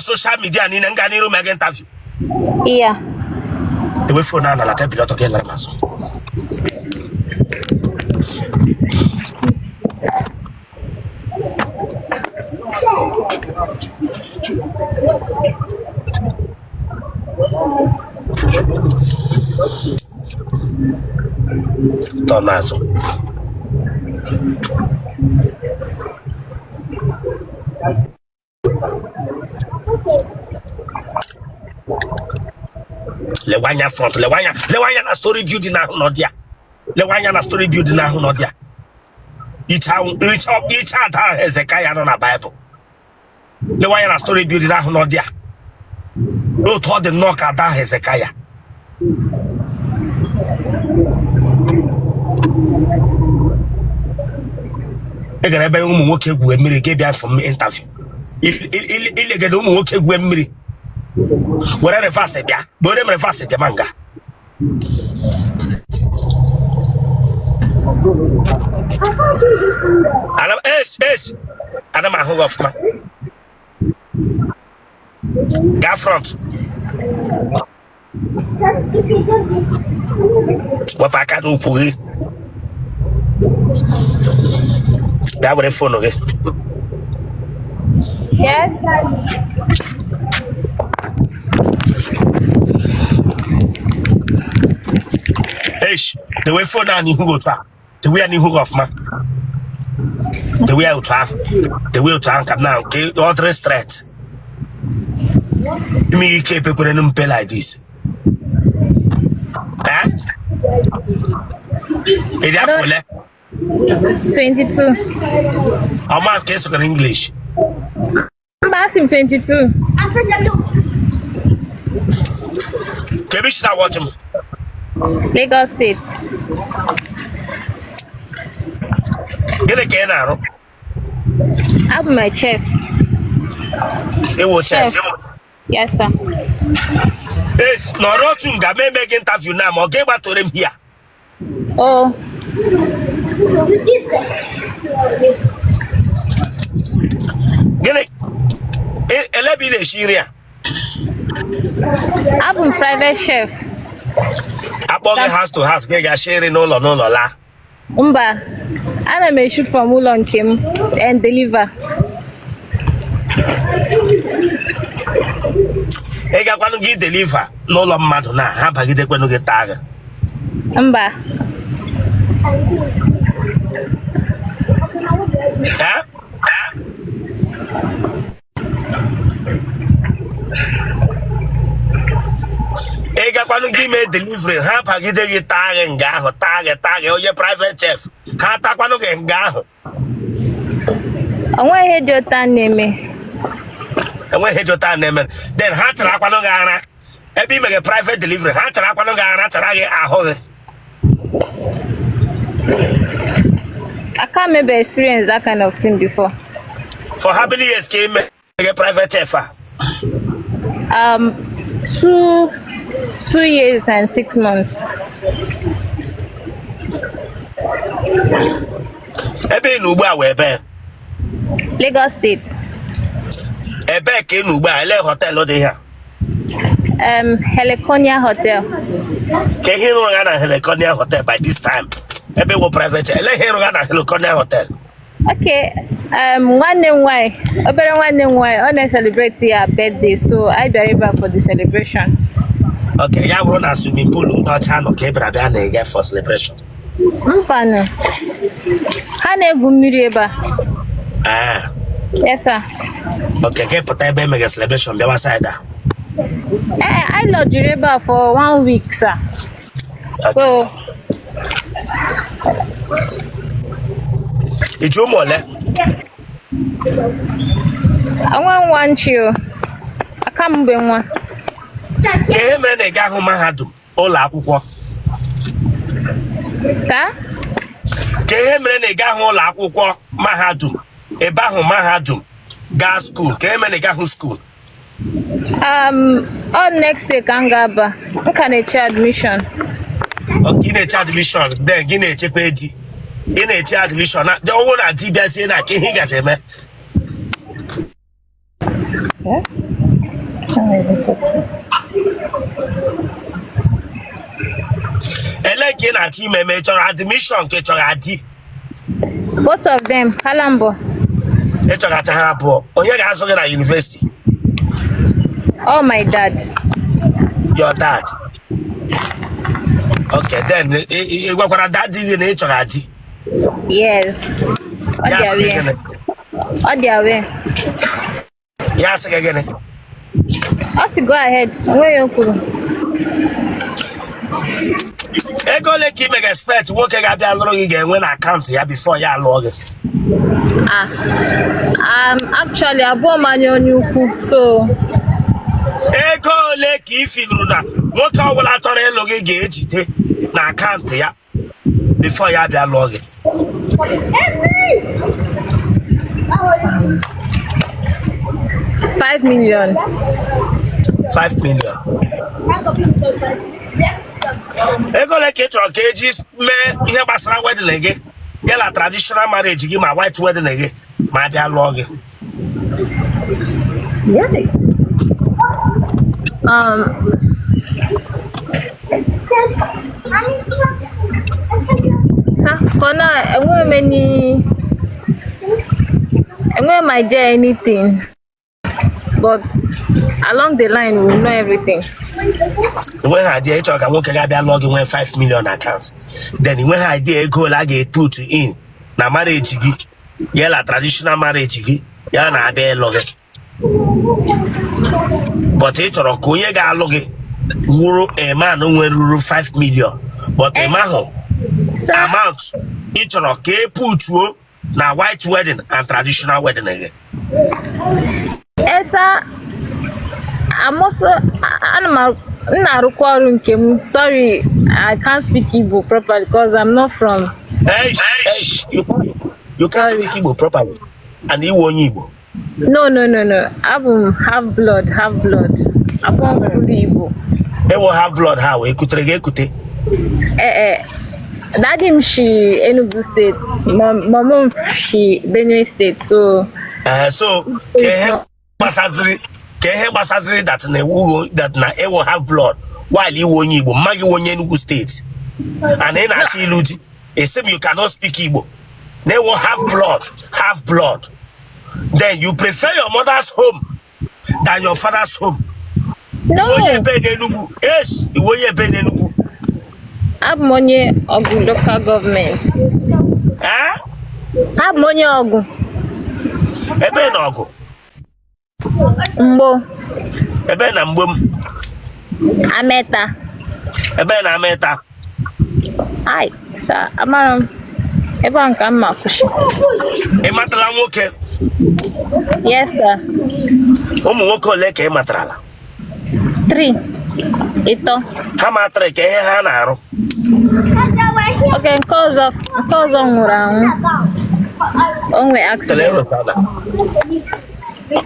social media ni nga ni room interview. Yeah. The way phone na la table to get la maso. Tonazo. Lewanya front, lewanya na story building na no dia. Lewanya na story building na no dia. Each other Hezekiah no na Bible. Lewanya na story building na no dia. No told the knock at that Hezekiah. Egere be umu nwoke Gwegwegwe ge bia from interview. Ile ge umu nwoke Gwegwegwe. Where reverse bia, bore me reverse bia manga. Adam Adam a hug of ma. Ga front. Wapaka do kuri. Bia bore phone okay. Yes. The way phone na ni hugo ta. The way ni hugo of ma. The way out the way to come now, okay, order straight. Me keep people in pay like this. Eh? Is that full? 22. How much case in English? I'm asking 22. Can we start watching? Lagos State. Get a can now. I'm my chef. It was chef. Yes, sir. Yes, no rotunga me make interview now. Okay, but to them here. Oh. Get it. Elebile Shiria. I'm a private chef. Aboge house to house. Get sharing no la. Umba, I am a shoot from Ulon Kim and deliver. Ega kwanu gi deliver no lo mmadu na ha bagide kwenu gi tag. Umba. Eh? Ega kwanu gi me delivery ha bagide gi tag nga ho tag oye private chef. Ha ta kwanu gi nga ho. Onwe he jota neme. Enwe he jota neme. Then ha tra kwanu ga ara. Ebi me private delivery ha tra kwanu ga ara tra gi aho. I can't remember experience that kind of thing before. For how many years came a private chef? 2 years and 6 months. Ebe nugba we be Lagos State. Ebe ke nugba ele hotel odi here. Heliconia Hotel. Ke hero ga na Heliconia Hotel by this time. Ebe wo private ele hero ga na Heliconia Hotel. Okay. One name why? I want to celebrate your birthday, so I be arrived for the celebration. Okay, ya won na swimming pool ndo cha no ke bra bia na get for celebration. Mpano. Ha na-egwu mmiri ebe a. Ah. Yes, sir. Okay, ke put ebe mega celebration bia side. I lodge ebe a for 1 week, sir. Okay. So Ijo mole. I want you. I can't be one. Ke me na ga hu mahadum ụlọ akwụkwọ. Sir? Ke me na ga hu ụlọ akwụkwọ mahadum. Ebe ahụ mahadum ga school. Ke me na ga hu school. On next week angaba. Nka na-eche admission. Okay, na-eche admission. Then gị na-echekwa edi. Ị na-eche admission na the one na dibia say na ke hi ga eme. Eleki na team chọrọ admission ke chọrọ adi. Both of them, Halambo. Chọrọ ata ha abụọ. Onye ga-azụ gị na university? Oh, my dad. Your dad. Okay, then gwakwara daddy gị na chọrọ adi. Yes. On their way. Yes, again. Let's go ahead. Where you go? Ego le ki make expect nwoke ga-abịa lụrụ gị ga-enwe na akaụntụ ya before ya alụọ gị. Actually, abụọ m anya onye ukwu, so. Ego ole ka ị figuru na nwoke ọbụla chọrọ ịlụ gị ga-ejide na akaụntụ ya before ya abịa lụọ gị? $5 million. 5 million. Ego ole ka ị chọrọ ka eji mee ihe gbasara wedding gị ya na traditional marriage gị ma white wedding gị ma abịa lụọ gị? For now, I won't my do anything, but along the line we'll know everything. When I did talk, I won't get logging when 5 million accounts. Then when I did go like a put in na marriage yeah, traditional marriage yeah, na be log. But it or Koye ga log wuru a man who 5 million, but a man amount each or okay put na white wedding and traditional wedding again. Esa, I'm also sorry, I can't speak Igbo properly because I'm not from. Hey, you can't speak Igbo properly, and you won't Igbo. No. I'm half blood. I'm fully Igbo. They will have blood. How? Ekute. Daddy she Enugu State, mom she Benue State, so. So Basazri that na e will have blood while you won't Igbo, Magi won't Enugu State, and then at Iluji, it seems you cannot speak Igbo. They will have blood. Then you prefer your mother's home than your father's home. No. Yes, you will be Enugu. Have money of the local government. Have money ogu. Ebe na ogu. Mbo. Ebe na mbom. Ameta. Ebe na ameta. Ai, sa amaram. Ebe anka mma kushi. Matala nwoke. Yes, sir. Ụmụ nwoke ole ka matrala? 3. Ito. Ha matra ka ihe ha na-arụ. Okay, cause of nwụrụ anwụ. Onwe accident.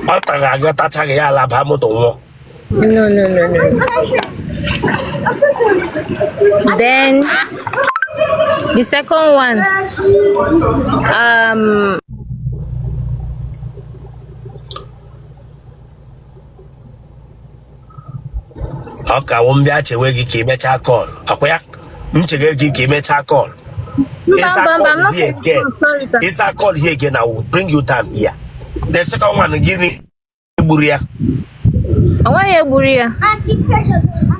Ọ taga aga tachaghị ya ala ba moto nwụọ. No. Then the second one, Okay, I won't be at a way you came at a call. Okay, It's a call here again. I will bring you down here. The second one, give me Buria. Why Buria?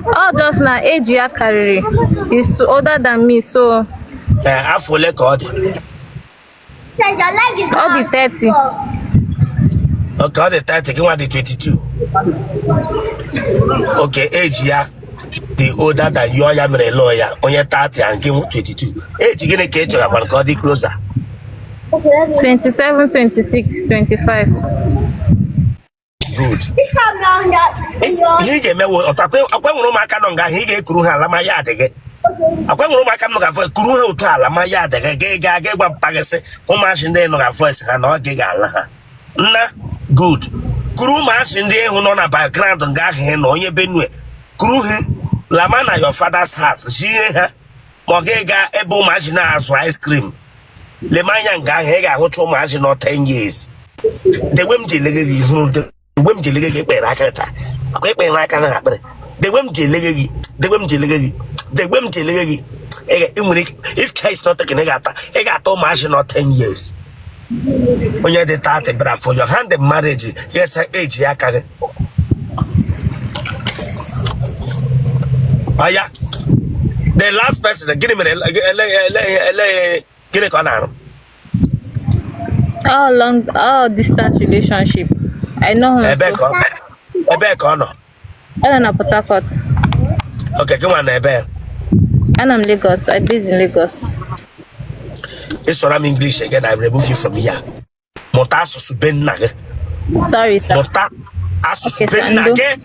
Oh, just now, age carry is older than me, so. I fully record. All the 30. Okay, all the 30, give me the 22. Okay, age the older than you are a lawyer on your 30 and give 22. Age you gonna catch up and call the closer. 27, 26, 25. Good. He gave me what I can't he gave Kuruha Lama Yadege. I can't for Kuruha Lama Yadege, gay one pagase, Homash in the no voice and all gigala. Nah, good. Kuru mash in there who know a background and got him on your benue. Kuru Lamana, your father's house. She Mogega Ebo Machina as ice cream. Lemanya Gahega, what you imagine 10 years. The women delegate the women delegate by Rakata. Akwa ikpe nwa aka na akpịrị. The way m ji elege gị, the way m ji elege gị, the way m ji elege gị. If care is not taken, I got ụmụazị not 10 years. When you're the 30, but for your hand in marriage, yes, age ya carry. Oh yeah. The last person, give me get it on. All distance relationship. I know him. Ebe on. I don't know Port Harcourt. Okay, come on, Ebe. I'm Lagos. I based in Lagos. It's what I'm English again. I remove you from here. Mota asusu ben nage. Sorry, sir. Mota asusu ben nage.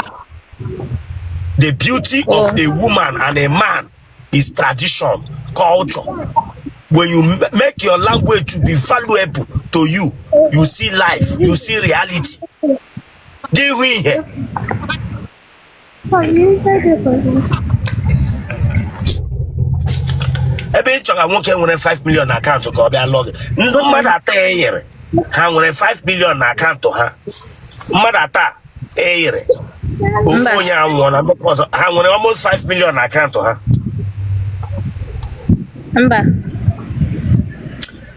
The beauty of a woman and a man is tradition, culture. When you make your language to be valuable to you, you see life, you see reality. Give me here. Ebe chọga nwoke nwere 5 million na account ka ọ bịa log. Ndị mmadụ ata eyere ha nwere 5 million na account ha. Mmadụ ata eyere ofu onye anwụọ na ndọpụ ọzọ ha nwere almost 5 million na account ha. Mba.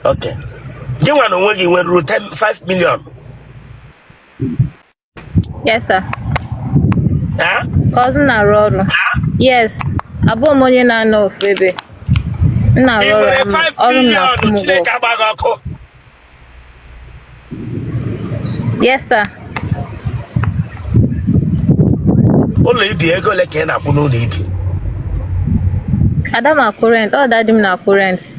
Okay. Gị nwa na onwe gị nwere 5 million. Yes, sir. Huh? Cousin Aroru. Yes. Abo money na no febe. Na You Aroru. nwere 5 million Chineke agbaghị ọkụ. Yes, sir. Ụlọ ibi ego ole ka ị na-akwụ n'ụlọ ibi? Adam na current. All that dim na current.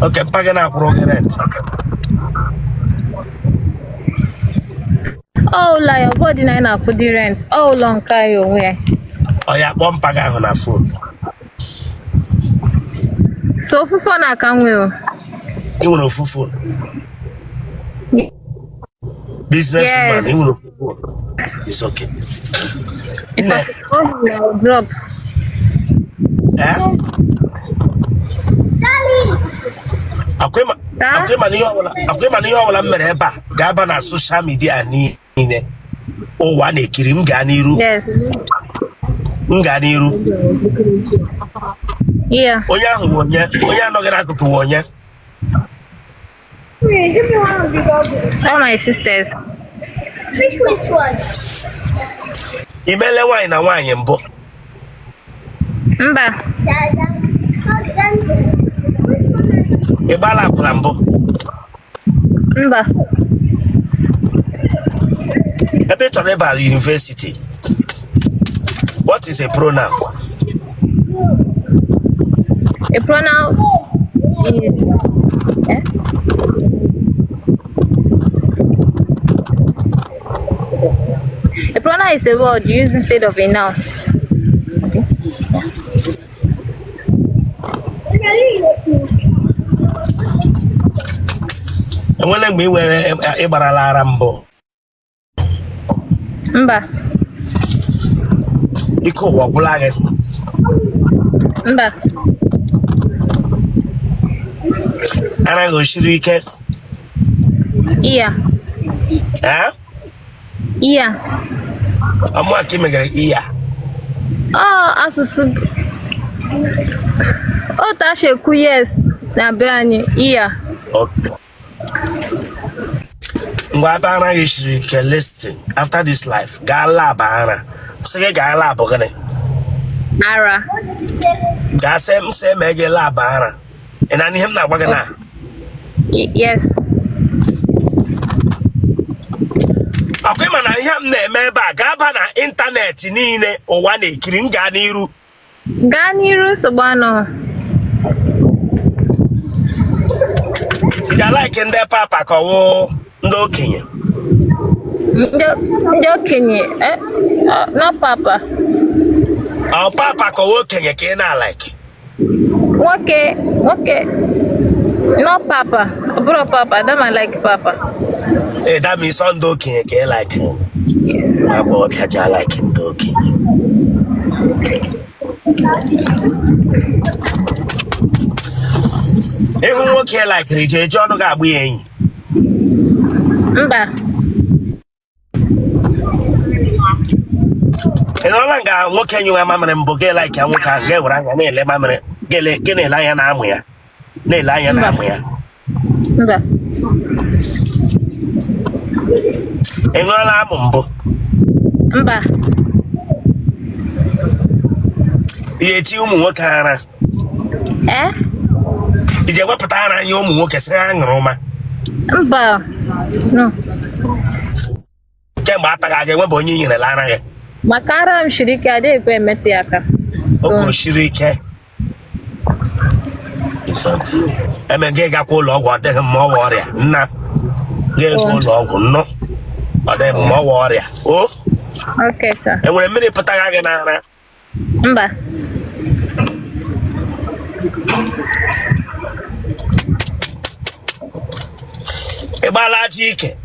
Okay, mpaghara na-akwụrụ gị rent. Oh, la your body na put the rent. Oh, long kayo where. Ọ ya kpọọ mpaghara ahụ na phone. So for fun I can will. Ị nwere ofu phone. Businessman, ị nwere ofu phone. It's okay. Drop. Akwema n'ihe ọbụla m mere ebe a ga-aba na social media niile ụwa na-ekiri m gaa n'iru. Yes. M gaa n'iru. Yeah. Onye ahụ bụ onye anọghị n'akụkụ bụ onye. All my sisters. Which one? Imele nwaanyị na nwaanyị mbụ. Mba. Ị gbala akwụna mbụ. Mba. Ebe ị chọrọ ịba university. What is a pronoun? A pronoun is a pronoun is a word used instead of a noun. Enwere mgbe ị were ịgbarala ara mbụ. Mba. Ike ụwa gwụla gị. Mba. Anaghị osiri ike. Iya. Iya. Ọmụ aka imegara iya. Oh, asụsụ. O tasheku yes na be anyị iya. Ngwa ebe anaghị siri ike listen after this life gaa lab ara. Sị gị gaa lab gịnị? Ara. Gaa sị mee gị lab ara. Ị na ihe m na-agwa gị na? Yes. Akwa ịma na ihe m na-eme ebe a ga-aba na ịntanetị niile ụwa na-ekiri m gaa n'iru. Gaa n'iru nsogbu anọ. Ị ga-like ndị papa ka ọwụ ndị okenye? Ndị okenye no papa. Ọ papa ka ọwụ okenye ka ị na-like? Nwoke no papa. Bro papa, I don't like papa. That means on ndị okenye ka ị like. Yes. Abụ ọbịa ji like ndị okenye. Ịhụ nwoke like je eji ọnụ ga-agbụ ya enyi. Mba. And all I got, what can you have, mamma and Boge like I won't get what I'm going to let mamma get a lion amware. Nay, lion amware. And all I'm Mba. Yet you more cara. Eh? Did you put on your mook as Roma? Mba. No. Kembata, I went on you in a lana. Makara mshirika ade kwe metiaka. Oko shirike. I mean, get a cool log, what the more warrior. Nah, get a cool log, no. But then more warrior. Oh, okay, sir. and when a minute Pataga. Mba. A bala chicken.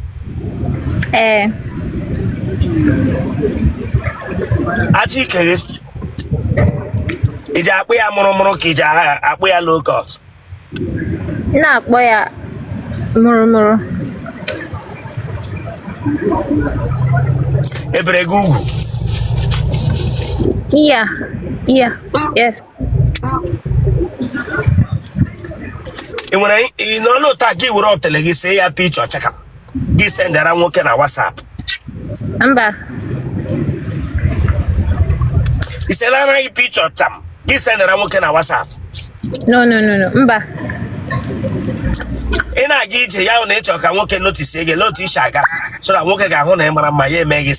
Achike ija akpụ ya mụrụ ka ija akpụ ya low cut Na-akpọ ya mụrụ. ebere gị ugwu Yeah, yes. ị nwere n'ọnụ taa gị were otele gị see ya picha ọchaka gị sendara nwoke na WhatsApp Mba. isela anaghị picha ọcham gị sendara nwoke na WhatsApp No. Mba. ị na-aga ije ya na ịchọ ka nwoke notice gị lotu isi aga so na nwoke ga-ahụ na ị mara mma ya eme gị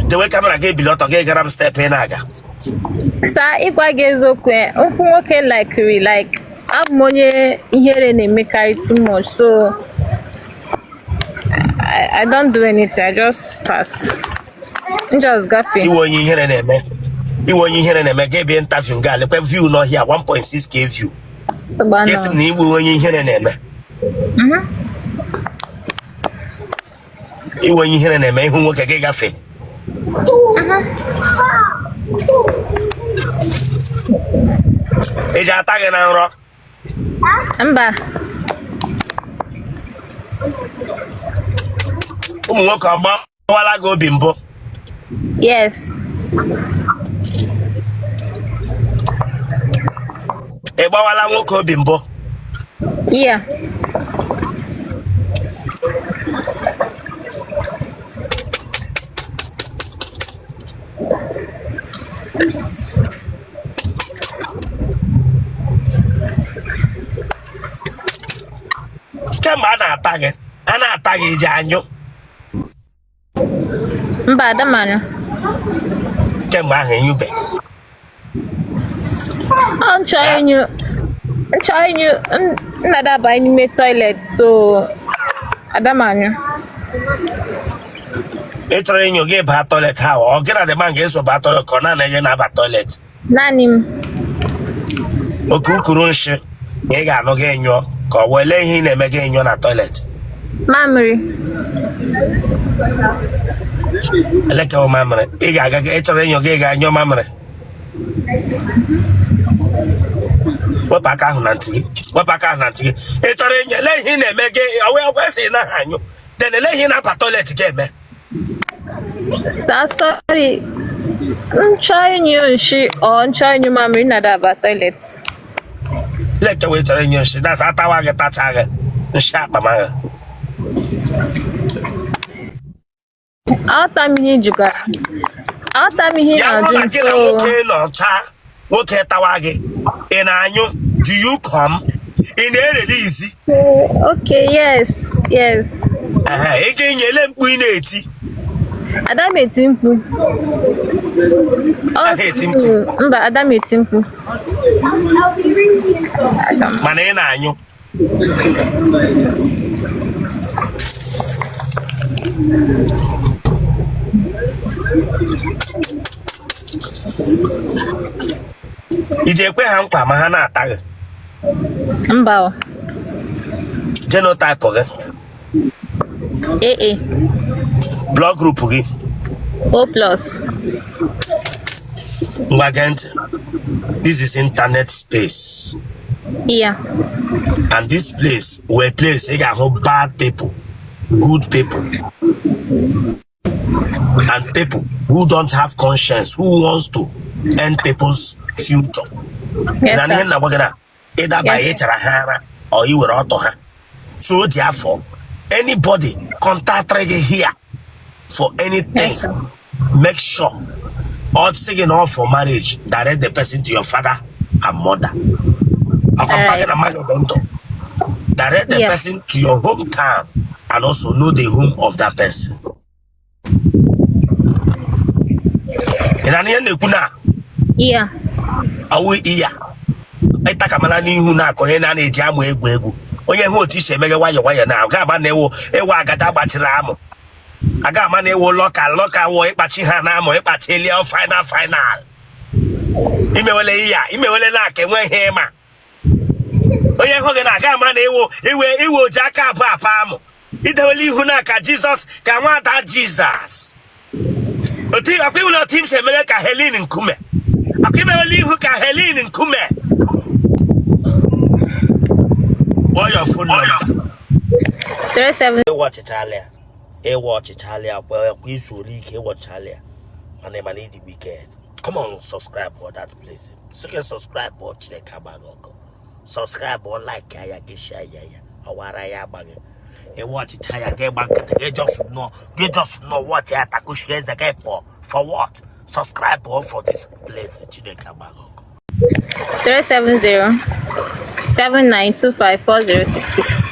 dewe kamera gị ebili ọtọ gị gara m step ị na-aga Saa ịgwa gị eziokwu ofu nwoke like abụ m onye ihere na-emekarị too much, so I don't do anything. I just pass. Just gafe. iwe onye ihere na-eme ga ebie interview nga lekwe view n'ọhịa 1.6k view gesi na iwe onye ihere na-eme iwe onye ihere na-eme ihu nwoke gị gafe eji ata gị na nrọ Mba. ụmụ nwoke ọgbawala gị obi mbụ Yes. ị gbawala nwoke obi mbụ Yeah. kemgbe a na-ata gị eji anyụ Mba, Adamanụ. kemgbe ahụ enyube Nchọ enyu nnadaba n'ime toilet, so Adamanụ. ị chọrọ enyo gị baa toilet ha ọ gị na dị ma ga-eso baa toilet ka ọ na-anaghị na-aba toilet Naanị m. oke ukuru nshi ị ga-anụ gị enyụọ ka ọ wele ihe ị na-eme gị enyụọ na toilet Mamịrị. elekewa mamịrị ị ga-aga ị chọrọ enyo gị ga-anyụọ mamịrị wepụ aka ahụ na ntị gị ị chọrọ enyo ele ihe ị na-eme gị ọgwụ esi na ha anyụ den ele ihe ị na-aba toilet ga-eme Sorry. Nchọ enyu nshi ọ nchọ enyu mamịrị nnadaba toilet. lekewa ị chọrọ enyo nshi na atawa gị tacha gị nshi akpamaghị Aghọta m ihe jụgara. Aghọta m ihe ya na-ajụ bụrụ na gị na nwoke nọcha nwoke tawa gị ị na-anyụ do you come ị na-erere izi Okay, yes. ị ga-enyele mkpu ị na-eti Ada m eti mkpu. Mba, Ada m eti mkpu. mana ị na-anyụ iji ekwe ha nkwa ma ha na-ata gị Mba. genotype gị AA. blood group gị O+. ngwa gee ntị this is internet space Yeah. and this place were place ị ga-ahụ bad people good people and people who don't have conscience, who wants to end people's future. Yes, sir. Either by HR or you were out of her. So therefore, anybody contact here for anything, Yes, sir. make sure or singing off for marriage, direct the person to your father and mother. Direct the person to your hometown and also know the home of that person. Yeah. Awe iya. Ita kamala ni ihu na akonye na na-eji amụ egwu. Onye hu otu isi emeghe wayọ na aga ama na ewo agada gbachiri amụ. Aga ama na ewo loka wo ịkpachi ha na amụ ịkpachi elia final. Imewele iya, imewele na aka enwe ihe ịma. Onye hu gị na aga ama na ewo ji aka abụ apa amụ. Idewele ihu na aka Jizọs ka Nwa Ada Jizọs. Oti akwa iwu na otu isi emeghe ka Helen nkume. What your phone number? 37. Watch Italia. Watch Italia. Well, we should watch Italia. My name is the Wicked. Come on, subscribe for that place. So can subscribe watch the Kabago. Subscribe or like ya share ya. Awaraya bag. Watch Italia. Get back. They just know what ya takushi is again for what? Subscribe for this place. 370 7925 4066.